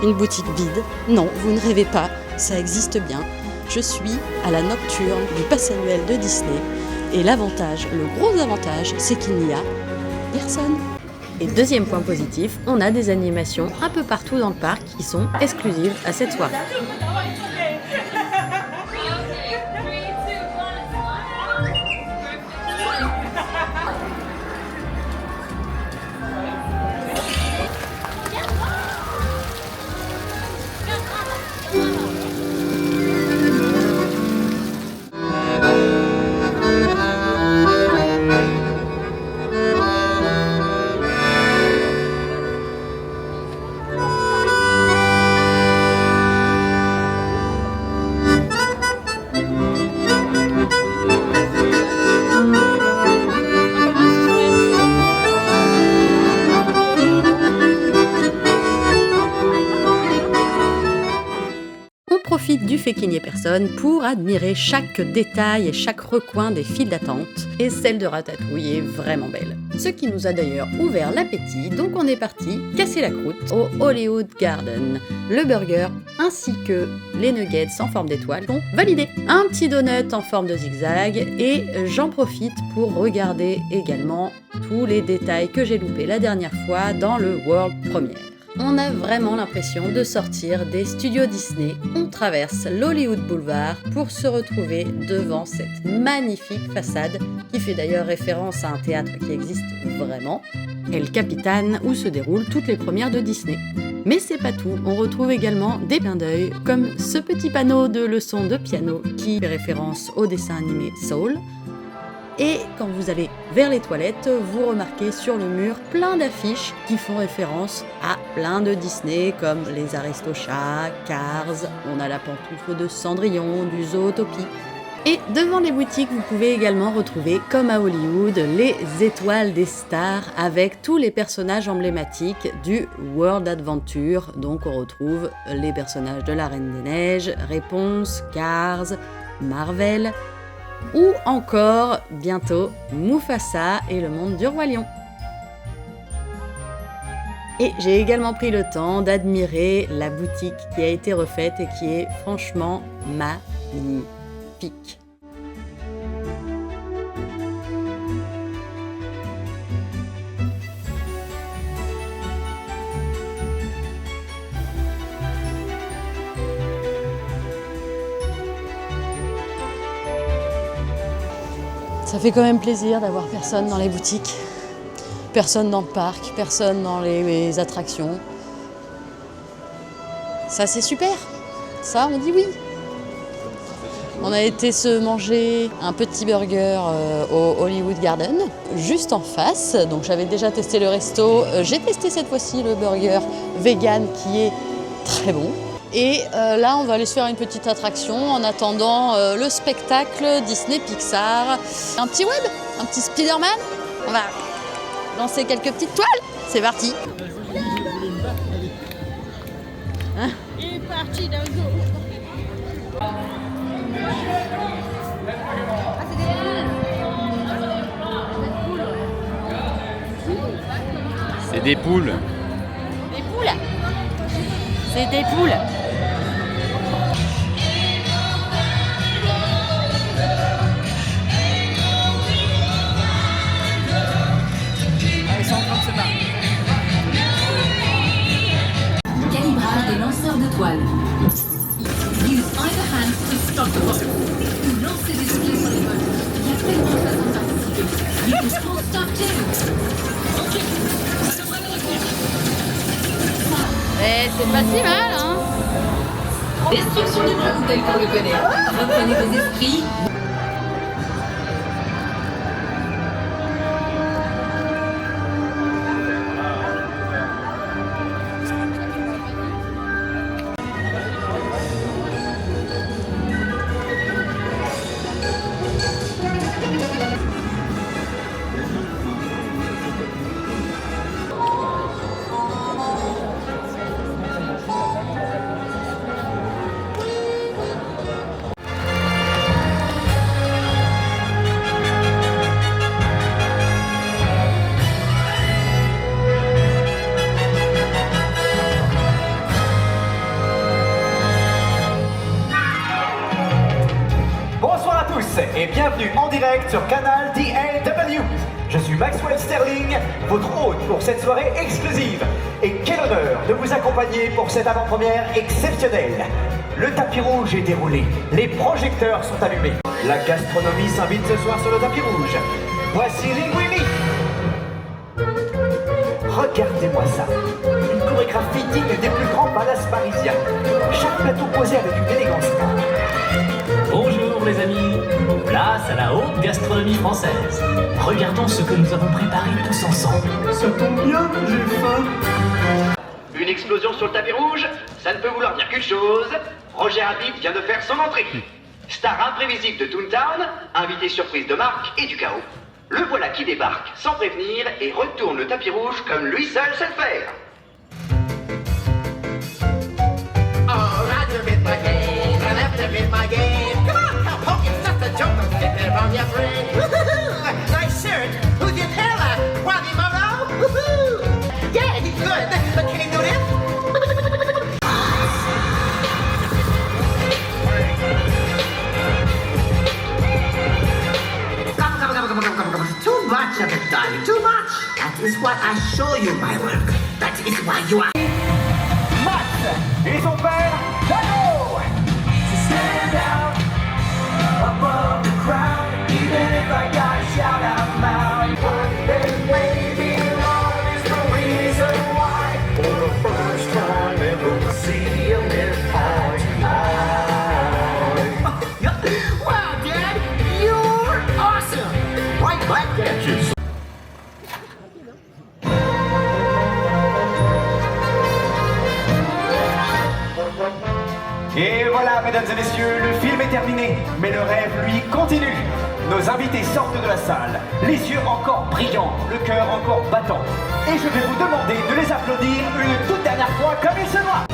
Une boutique vide? Non, vous ne rêvez pas, ça existe bien. Je suis à la nocturne du pass annuel de Disney et l'avantage, le gros avantage, c'est qu'il n'y a personne. Et deuxième point positif, on a des animations un peu partout dans le parc qui sont exclusives à cette soirée. Profite du fait qu'il n'y ait personne pour admirer chaque détail et chaque recoin des files d'attente. Et celle de Ratatouille est vraiment belle. Ce qui nous a d'ailleurs ouvert l'appétit, donc on est parti casser la croûte au Hollywood Garden. Le burger ainsi que les nuggets en forme d'étoile sont validés. Un petit donut en forme de zigzag et j'en profite pour regarder également tous les détails que j'ai loupés la dernière fois dans le World Premiere. On a vraiment l'impression de sortir des studios Disney. On traverse l'Hollywood Boulevard pour se retrouver devant cette magnifique façade qui fait d'ailleurs référence à un théâtre qui existe vraiment, El Capitan, où se déroulent toutes les premières de Disney. Mais c'est pas tout, on retrouve également des clins d'œil comme ce petit panneau de leçon de piano qui fait référence au dessin animé Soul. Et quand vous allez vers les toilettes, vous remarquez sur le mur plein d'affiches qui font référence à plein de Disney comme les Aristochats, Cars, on a la pantoufle de Cendrillon, du Zootopie. Et devant les boutiques, vous pouvez également retrouver, comme à Hollywood, les étoiles des stars avec tous les personnages emblématiques du World Adventure. Donc on retrouve les personnages de la Reine des Neiges, Réponse, Cars, Marvel, ou encore, bientôt, Mufasa et le monde du Roi Lion. Et j'ai également pris le temps d'admirer la boutique qui a été refaite et qui est franchement magnifique. Ça fait quand même plaisir d'avoir personne dans les boutiques, personne dans le parc, personne dans les attractions. Ça c'est super, ça on dit oui. On a été se manger un petit burger au Hollywood Garden, juste en face. Donc j'avais déjà testé le resto, j'ai testé cette fois-ci le burger vegan qui est très bon. Et là, on va aller se faire une petite attraction en attendant le spectacle Disney Pixar. Un petit web, un petit Spider-Man. On va lancer quelques petites toiles. C'est parti. Hein? Il est parti d'un go. C'est des poules. Des poules. C'est des poules. Ils sont en train de se battre. Calibrage des lanceurs de toile. Use either hand to stop the ball. Ou lancer des souliers sur les vols. Il y a tellement de façons de participer. You can stop too. C'est pas si mal, hein? Destruction du monde tel qu'on le connaît. Reprenez vos esprits. et bienvenue en direct sur Canal DLW. Je suis Maxwell Sterling, votre hôte pour cette soirée exclusive. Et quel honneur de vous accompagner pour cette avant-première exceptionnelle. Le tapis rouge est déroulé, les projecteurs sont allumés. La gastronomie s'invite ce soir sur le tapis rouge. Voici Linguini. Regardez-moi ça. Une chorégraphie digne des plus grands palaces parisiens. Chaque plateau posé avec une élégance. Bonjour les amis, place à la haute gastronomie française. Regardons ce que nous avons préparé tous ensemble. Ça tombe bien, j'ai faim. Une explosion sur le tapis rouge, ça ne peut vouloir dire qu'une chose. Roger Rabbit vient de faire son entrée. Star imprévisible de Toontown, invité surprise de Marc et du chaos. Le voilà qui débarque sans prévenir et retourne le tapis rouge comme lui seul sait le faire. Oh, Roger bit my game, I left him in my game. Come on, cowpoke, it's just a joke, don't get it on your brain. Woohoo! Nice shirt. Who's your tailor? Quasimodo? Woohoo! Yeah, he's good, but can he do this? Too much of it, darling, too much. That is what I show you my work. That is why you are... Max et son père, Dano. To stand out above the crowd, even if I gotta shout out loud. And maybe love is the reason why. For the first time ever, we'll see you live eye to eye. Wow, Dad, you're awesome. White black catches. Et voilà, mesdames et messieurs, le film est terminé, mais le rêve, lui, continue. Nos invités sortent de la salle, les yeux encore brillants, le cœur encore battant. Et je vais vous demander de les applaudir une toute dernière fois comme il se doit.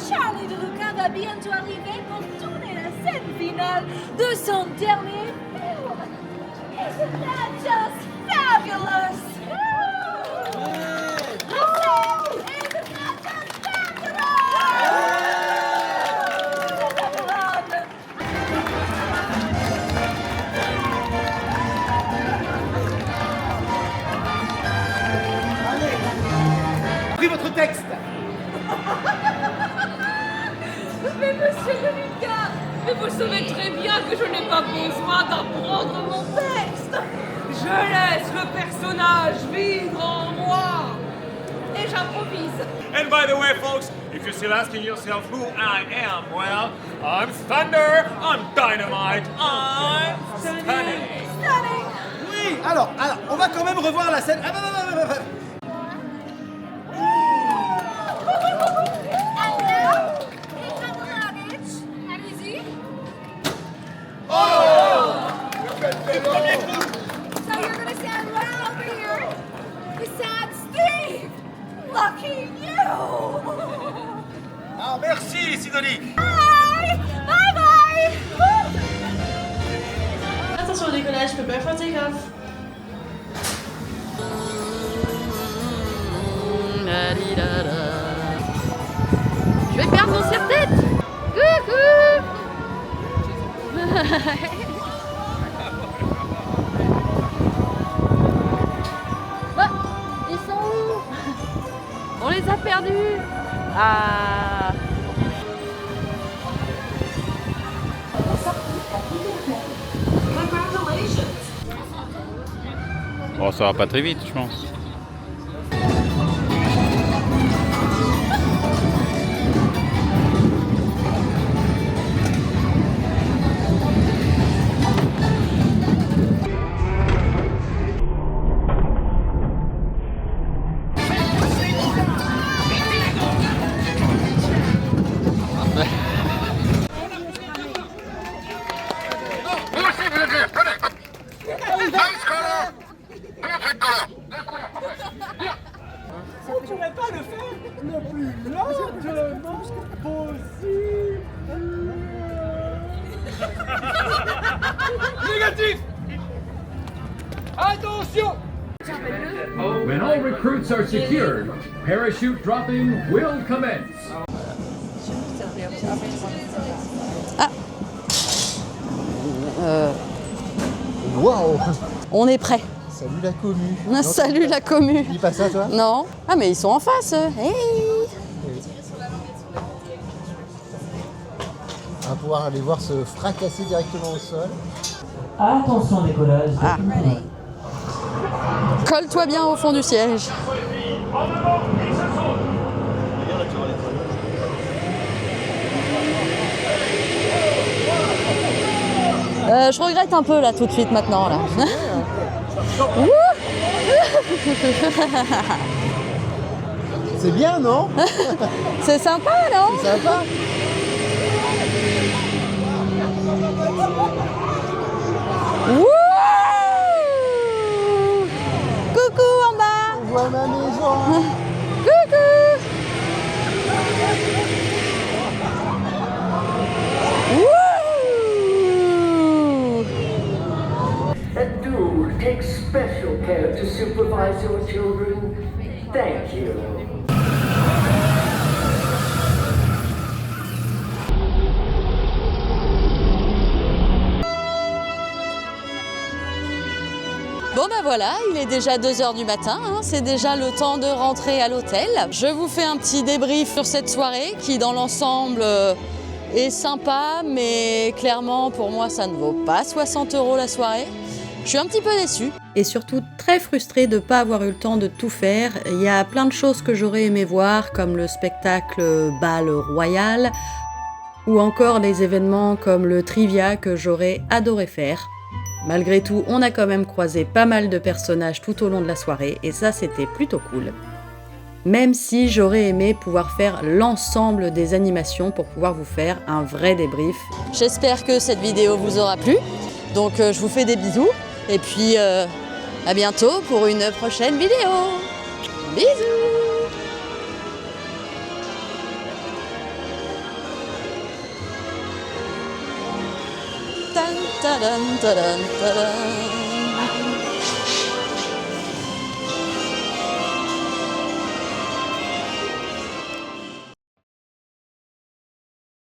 Charlie de Luca va bientôt arriver pour tourner la scène finale de son dernier film. Isn't that just fabulous? Isn't that just fabulous? Pris votre texte. Mais monsieur le Lucas, mais vous savez très bien que je n'ai pas besoin d'apprendre mon texte. Je laisse le personnage vivre en moi. Et j'improvise. And by the way, folks, if you're still asking yourself who I am, well, I'm Thunder, I'm Dynamite, I'm Stunning. Stunning. Oui, alors, on va quand même revoir la scène. Allez-y. Oh! So you're gonna stand right over here beside Steve. Lucky you. Ah, merci, Sidonie. Bye. Bye bye. Attention au décollage, prepare for take-off. Je vais perdre mon serre-tête. Coucou. Bah, ils sont où? On les a perdus. Ah. Bon, ça va pas très vite, je pense. On pourrait pas le faire le plus largement possible. Négatif. Attention. When all recruits are secured, parachute dropping will commence. Waouh! On est prêt. Salut la commu. Salut la commu. Tu dis pas ça toi? Non. Ah mais ils sont en face. Hey. On va pouvoir aller voir se fracasser directement au sol. Attention décollage. Ah. Colle-toi bien au fond du siège. Je regrette un peu là tout de suite maintenant là. C'est bien, non? C'est sympa, non? C'est sympa. Coucou en bas. On voit ma maison. Coucou. And do take special care to supervise your children. Thank you. Bon ben voilà, il est déjà 2h du matin, hein, c'est déjà le temps de rentrer à l'hôtel. Je vous fais un petit débrief sur cette soirée qui dans l'ensemble est sympa, mais clairement pour moi ça ne vaut pas 60 € la soirée. Je suis un petit peu déçue. Et surtout très frustrée de ne pas avoir eu le temps de tout faire. Il y a plein de choses que j'aurais aimé voir, comme le spectacle Bal Royal, ou encore des événements comme le Trivia que j'aurais adoré faire. Malgré tout, on a quand même croisé pas mal de personnages tout au long de la soirée, et ça c'était plutôt cool. Même si j'aurais aimé pouvoir faire l'ensemble des animations pour pouvoir vous faire un vrai débrief. J'espère que cette vidéo vous aura plu, donc je vous fais des bisous, et puis à bientôt pour une prochaine vidéo. Bisous. Tadam, tadam, tadam.